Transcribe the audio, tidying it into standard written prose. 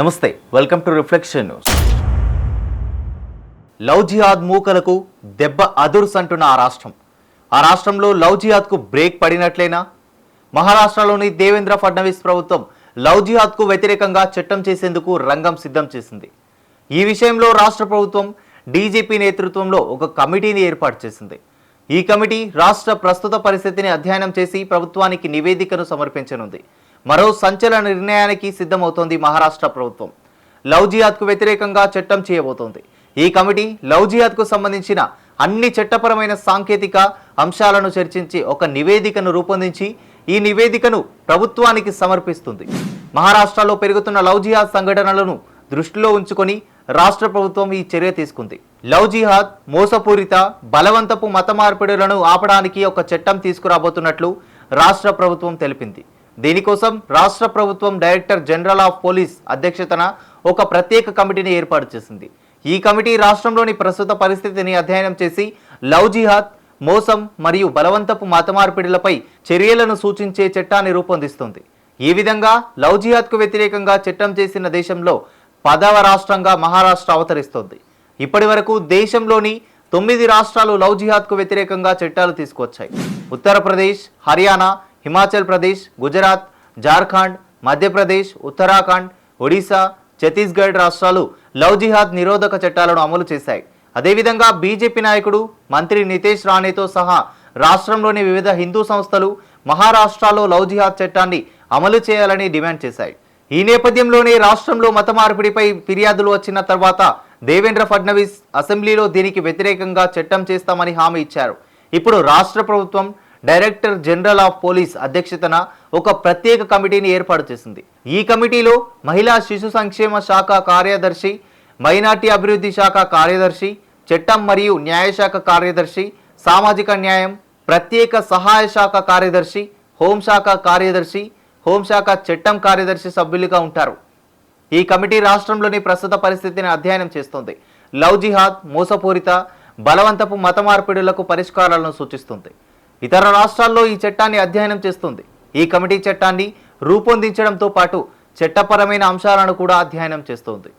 నమస్తే, welcome to Reflection News. Love జిహాద్ మూకలకు దెబ్బ అదుర్స్ అంటున్న ఆ రాష్ట్రంలో లవ్ జిహాద్కు బ్రేక్ పడినట్లేనా? మహారాష్ట్రలోని దేవేంద్ర ఫడ్నవీస్ ప్రభుత్వం లవ్ జిహాద్కు వ్యతిరేకంగా చట్టం చేసేందుకు రంగం సిద్ధం చేసింది. ఈ విషయంలో రాష్ట్ర ప్రభుత్వం డీజీపీ నేతృత్వంలో ఒక కమిటీని ఏర్పాటు చేసింది. ఈ కమిటీ రాష్ట్ర ప్రస్తుత పరిస్థితిని అధ్యయనం చేసి ప్రభుత్వానికి నివేదికను సమర్పించనుంది. మరో సంచలన నిర్ణయానికి సిద్ధమవుతోంది మహారాష్ట్ర ప్రభుత్వం. లవ్ జిహాద్కు వ్యతిరేకంగా చట్టం చేయబోతోంది. ఈ కమిటీ లవ్ జిహాద్కు సంబంధించిన అన్ని చట్టపరమైన సాంకేతిక అంశాలను చర్చించి ఒక నివేదికను రూపొందించి ఈ నివేదికను ప్రభుత్వానికి సమర్పిస్తుంది. మహారాష్ట్రలో పెరుగుతున్న లవ్ జిహాద్ సంఘటనలను దృష్టిలో ఉంచుకొని రాష్ట్ర ప్రభుత్వం ఈ చర్య తీసుకుంది. లవ్ జిహాద్, మోసపూరిత, బలవంతపు మత మార్పిడులను ఆపడానికి ఒక చట్టం తీసుకురాబోతున్నట్లు రాష్ట్ర ప్రభుత్వం తెలిపింది. దీనికోసం రాష్ట్ర ప్రభుత్వం డైరెక్టర్ జనరల్ ఆఫ్ పోలీస్ అధ్యక్షతన ఒక ప్రత్యేక కమిటీని ఏర్పాటు చేసింది. ఈ కమిటీ రాష్ట్రంలోని ప్రస్తుత పరిస్థితిని అధ్యయనం చేసి లవ్ జిహాద్, మోసం మరియు బలవంతపు మత మార్పిడులపై చర్యలను సూచించే చట్టాన్ని రూపొందిస్తుంది. ఈ విధంగా లవ్ జిహాద్కు వ్యతిరేకంగా చట్టం చేసిన దేశంలో 10వ రాష్ట్రంగా మహారాష్ట్ర అవతరిస్తోంది. ఇప్పటి వరకు దేశంలోని 9 రాష్ట్రాలు లవ్ జిహాద్కు వ్యతిరేకంగా చట్టాలు తీసుకొచ్చాయి. ఉత్తరప్రదేశ్, హర్యానా, హిమాచల్ ప్రదేశ్, గుజరాత్, జార్ఖండ్, మధ్యప్రదేశ్, ఉత్తరాఖండ్, ఒడిశా, ఛత్తీస్గఢ్ రాష్ట్రాలు లవ్ జిహాద్ నిరోధక చట్టాలను అమలు చేశాయి. అదేవిధంగా బీజేపీ నాయకుడు మంత్రి నితేష్ రాణేతో సహా రాష్ట్రంలోని వివిధ హిందూ సంస్థలు మహారాష్ట్రలో లవ్ జిహాద్ చట్టాన్ని అమలు చేయాలని డిమాండ్ చేశాయి. ఈ నేపథ్యంలోనే రాష్ట్రంలో మత మార్పిడిపై ఫిర్యాదులు వచ్చిన తర్వాత దేవేంద్ర ఫడ్నవీస్ అసెంబ్లీలో దీనికి వ్యతిరేకంగా చట్టం చేస్తామని హామీ ఇచ్చారు. ఇప్పుడు రాష్ట్ర ప్రభుత్వం డైరెక్టర్ జనరల్ ఆఫ్ పోలీస్ అధ్యక్షతన ఒక ప్రత్యేక కమిటీని ఏర్పాటు చేసింది. ఈ కమిటీలో మహిళా శిశు సంక్షేమ శాఖ కార్యదర్శి, మైనార్టీ అభివృద్ధి శాఖ కార్యదర్శి, చట్టం మరియు న్యాయశాఖ కార్యదర్శి, సామాజిక న్యాయం, ప్రత్యేక సహాయ శాఖ కార్యదర్శి, హోంశాఖ కార్యదర్శి, హోంశాఖ చట్టం కార్యదర్శి సభ్యులుగా ఉంటారు. ఈ కమిటీ రాష్ట్రంలోని ప్రస్తుత పరిస్థితిని అధ్యయనం చేస్తుంది. లవ్ జిహాద్, మోసపూరిత, బలవంతపు మత మార్పిడులకు పరిష్కారాలను సూచిస్తుంది. ఇతర రాష్ట్రాల్లో ఈ చట్టాన్ని అధ్యయనం చేస్తుంది. ఈ కమిటీ చట్టాన్ని రూపొందించడంతో పాటు చట్టపరమైన అంశాలను కూడా అధ్యయనం చేస్తుంది.